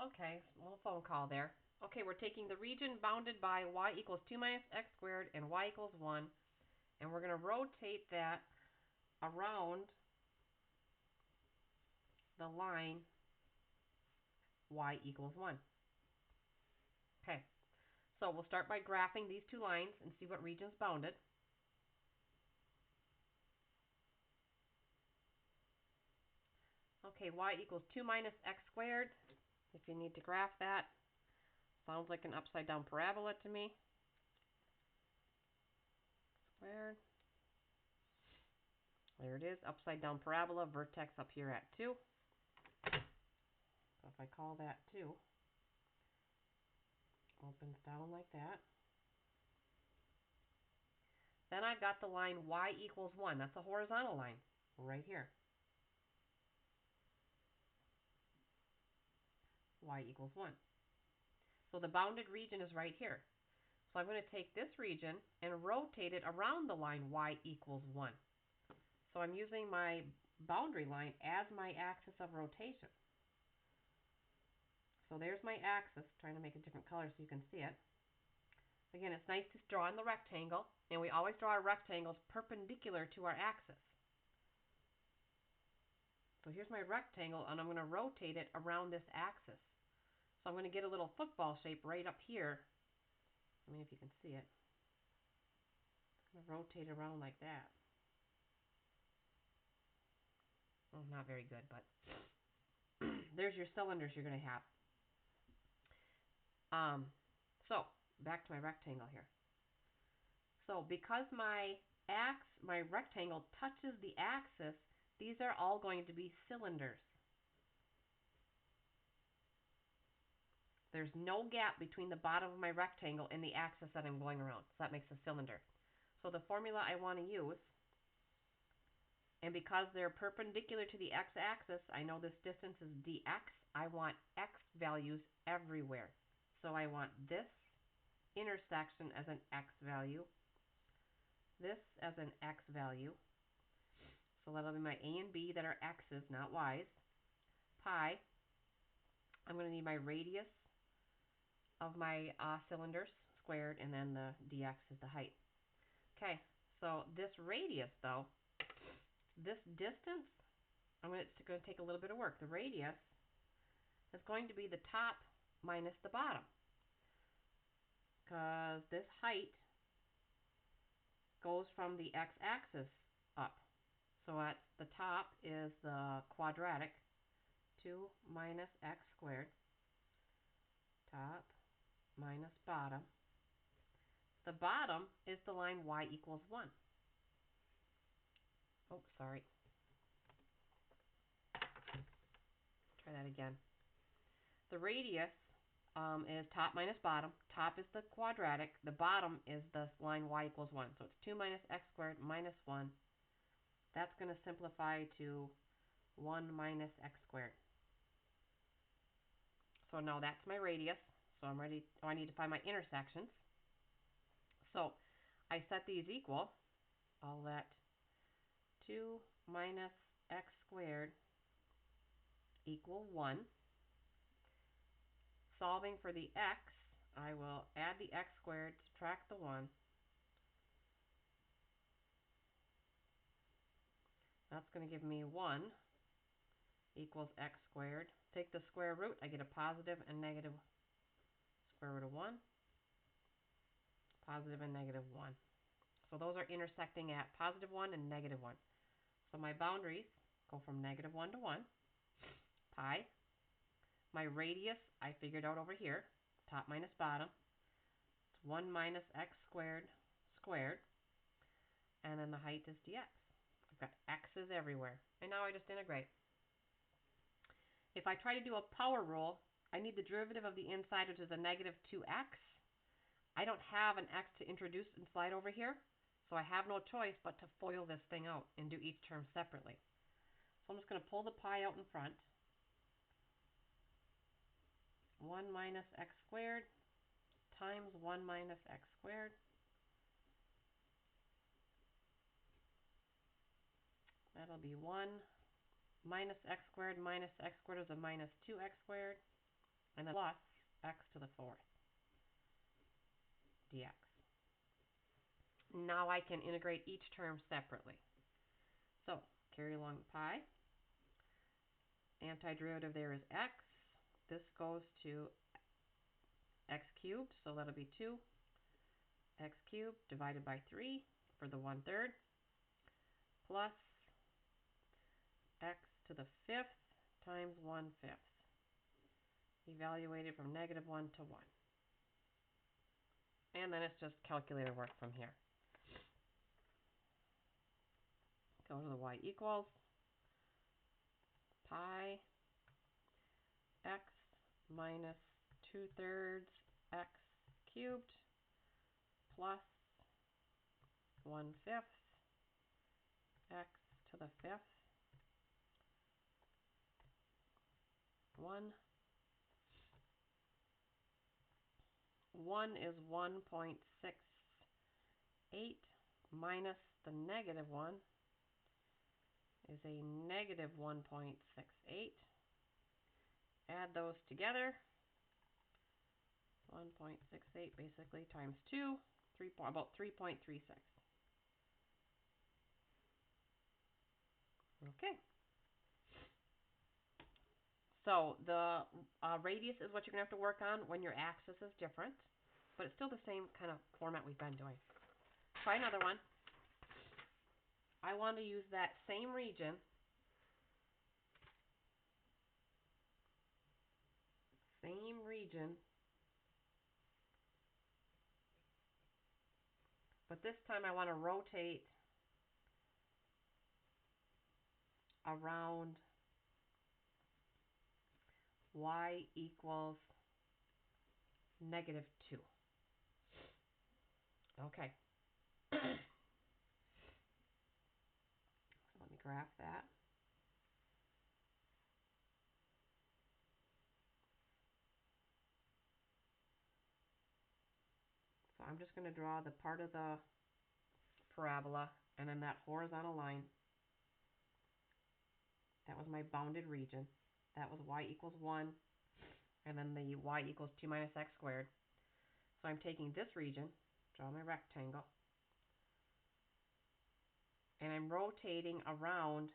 Okay, a little phone call there. Okay, we're taking the region bounded by y equals 2 minus x squared and y equals 1, and we're going to rotate that around the line y equals 1. Okay, so we'll start by graphing these two lines and see what region's bounded. Okay, y equals 2 minus x squared. If you need to graph that, sounds like an upside down parabola to me. Squared. There it is, upside down parabola, vertex up here at 2. So if I call that 2, opens down like that. Then I've got the line y equals 1. That's a horizontal line right here. Y equals 1. So the bounded region is right here. So I'm going to take this region and rotate it around the line y equals 1. So I'm using my boundary line as my axis of rotation. So there's my axis, trying to make a different color so you can see it. Again, it's nice to draw in the rectangle, and we always draw our rectangles perpendicular to our axis. So here's my rectangle, and I'm going to rotate it around this axis. So I'm going to get a little football shape right up here. I mean, if you can see it. I'm going to rotate it around like that. Well, not very good, but there's your cylinders you're going to have. So back to my rectangle here. So because my rectangle touches the axis, these are all going to be cylinders. There's no gap between the bottom of my rectangle and the axis that I'm going around. So that makes a cylinder. So the formula I want to use, and because they're perpendicular to the x-axis, I know this distance is dx. I want x values everywhere. So I want this intersection as an x value, this as an x value. So that'll be my a and b that are x's, not y's. Pi, I'm going to need my radius of my cylinders squared, and then the dx is the height. Okay, so this radius, though, this distance, it's going to take a little bit of work. The radius is going to be the top minus the bottom, because this height goes from the x-axis up. So at the top is the quadratic, 2 minus x squared, top minus bottom. The bottom is the line y equals 1. Oh, sorry. Try that again. The radius is top minus bottom. Top is the quadratic. The bottom is the line y equals 1. So it's 2 minus x squared minus 1. That's going to simplify to 1 minus x squared. So now that's my radius. So I'm ready. Oh, I need to find my intersections. So I set these equal. I'll let 2 minus x squared equal 1. Solving for the x, I will add the x squared, subtract the 1. That's going to give me 1 equals x squared. Take the square root, I get a positive and negative square root of 1. Positive and negative 1. So those are intersecting at positive 1 and negative 1. So my boundaries go from negative 1 to 1. Pi. My radius, I figured out over here. Top minus bottom. It's 1 minus x squared squared. And then the height is dx. I've got x's everywhere. And now I just integrate. If I try to do a power rule, I need the derivative of the inside, which is a negative 2x. I don't have an x to introduce and slide over here, so I have no choice but to FOIL this thing out and do each term separately. So I'm just going to pull the pi out in front. 1 minus x squared times 1 minus x squared. That'll be 1 minus x squared is a minus 2x squared. and then plus x to the fourth dx. Now I can integrate each term separately. So carry along the pi. Antiderivative there is x. This goes to x cubed, so that'll be 2 x cubed divided by 3 for the 1/3 plus x to the fifth times 1/5, evaluated from -1 to 1. And then it's just calculator work from here. Go to the y equals pi x minus 2/3 x cubed plus 1/5 x to the fifth 1. 1 is 1.68 minus the -1 is a -1.68. Add those together. 1.68 basically times 2, about 3.36. Okay. So the radius is what you're going to have to work on when your axis is different, but it's still the same kind of format we've been doing. Try another one. I want to use that same region, but this time I want to rotate around y equals -2. Okay. So let me graph that. So I'm just going to draw the part of the parabola and then that horizontal line. That was my bounded region. That was y equals 1, and then the y equals 2 minus x squared. So I'm taking this region, draw my rectangle, and I'm rotating around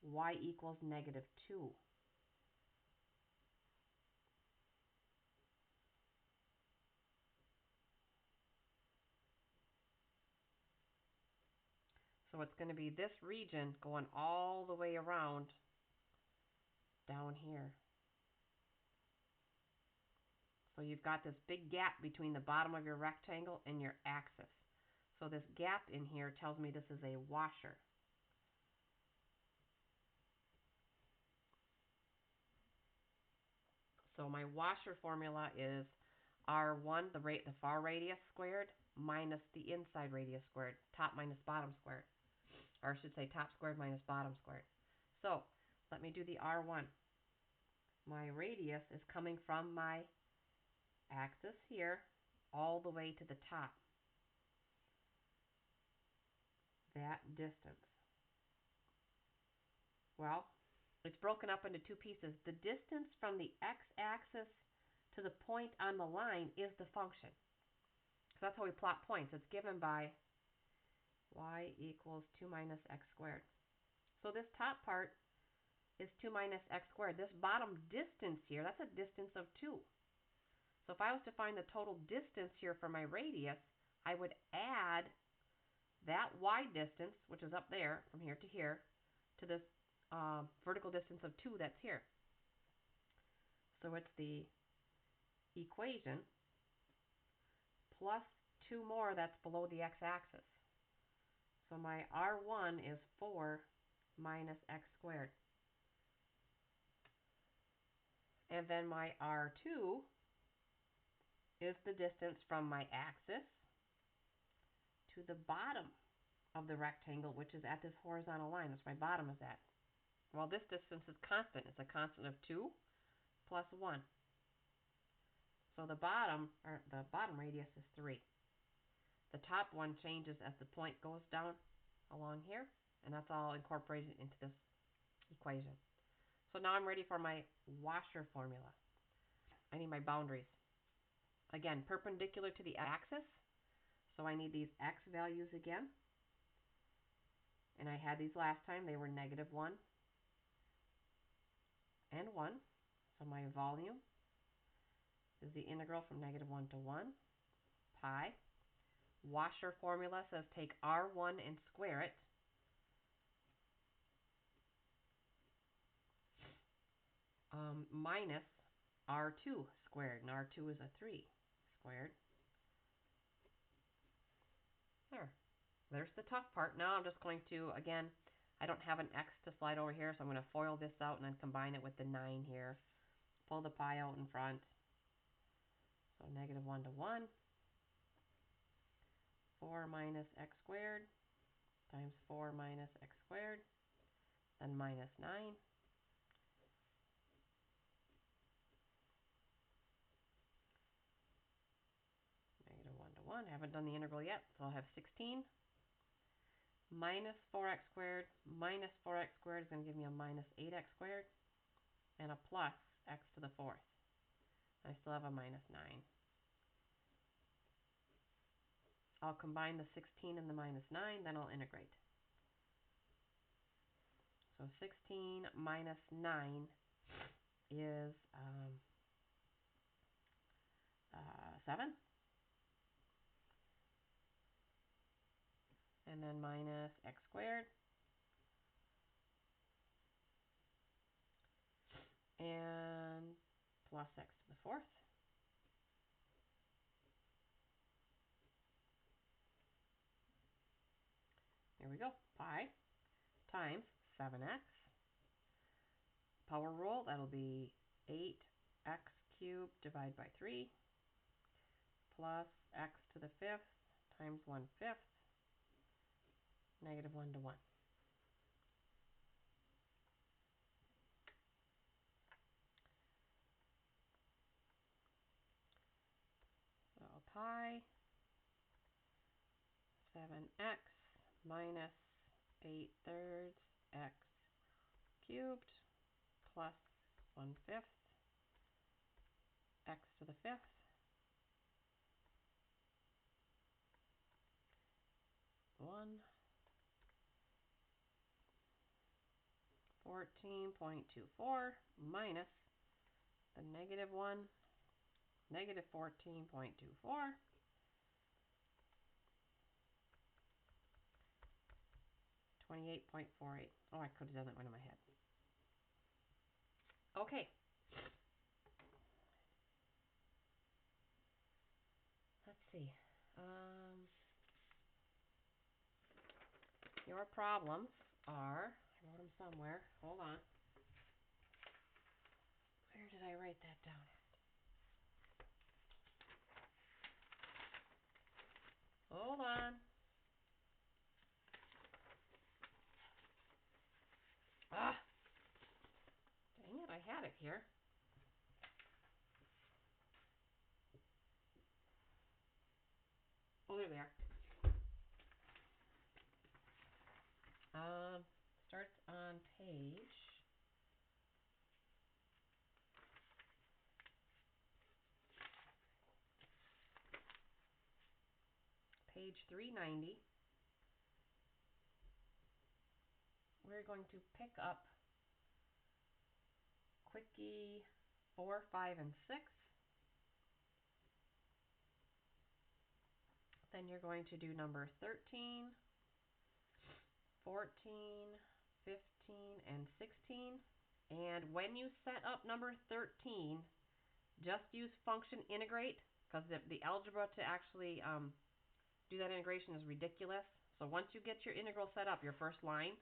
y equals -2. So it's going to be this region going all the way around down here. So you've got this big gap between the bottom of your rectangle and your axis. So this gap in here tells me this is a washer. So my washer formula is R1, the far radius squared, minus the inside radius squared, top minus bottom squared. Or I should say top squared minus bottom squared. So let me do the R1. My radius is coming from my axis here all the way to the top. That distance. Well, it's broken up into two pieces. The distance from the x-axis to the point on the line is the function. So that's how we plot points. It's given by y equals 2 minus x squared. So this top part is 2 minus x squared. This bottom distance here, that's a distance of 2. So if I was to find the total distance here for my radius, I would add that y distance, which is up there from here, to this vertical distance of 2 that's here. So it's the equation plus 2 more that's below the x-axis. So my R1 is 4 minus x squared. And then my R2 is the distance from my axis to the bottom of the rectangle, which is at this horizontal line. That's where my bottom is at. Well, this distance is constant. It's a constant of 2 plus 1. So the bottom radius is 3. The top one changes as the point goes down along here, and that's all incorporated into this equation. So now I'm ready for my washer formula. I need my boundaries. Again, perpendicular to the axis. So I need these x values again. And I had these last time. They were -1 and 1. So my volume is the integral from -1 to 1 pi. Washer formula says take R1 and square it. Minus R2 squared. And R2 is a 3 squared. There's the tough part. Now I'm just going to, again, I don't have an x to slide over here, so I'm going to FOIL this out and then combine it with the 9 here. Pull the pi out in front. So -1 to 1. 4 minus x squared times 4 minus x squared, then minus 9. -1 to 1. Haven't done the integral yet, so I'll have 16. Minus 4x squared minus 4x squared is going to give me a minus 8x squared and a plus x to the 4th. I still have a minus 9. I'll combine the 16 and the minus 9, then I'll integrate. So 16 minus 9 is 7. And then minus x squared. And plus x to the 4th. Here we go. Pi times 7x. Power rule, that'll be 8x cubed divided by 3 plus x to the 5th times 1/5, -1 to 1. So pi 7x minus 8/3 x cubed plus 1/5 x to the 5th 1 14.24 minus the -1 -14.24 28.48. Oh, I could have done that one in my head. Okay. Let's see. Your problems are, I wrote them somewhere. Hold on. Where did I write that down? Hold on. Ah, dang it, I had it here. Oh, there they are. Starts on page 390. We're going to pick up Quickie 4, 5, and 6. Then you're going to do number 13, 14, 15, and 16. And when you set up number 13, just use function integrate, because the algebra to actually do that integration is ridiculous. So once you get your integral set up, your first line,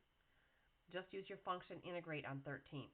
just use your function integrate on 13.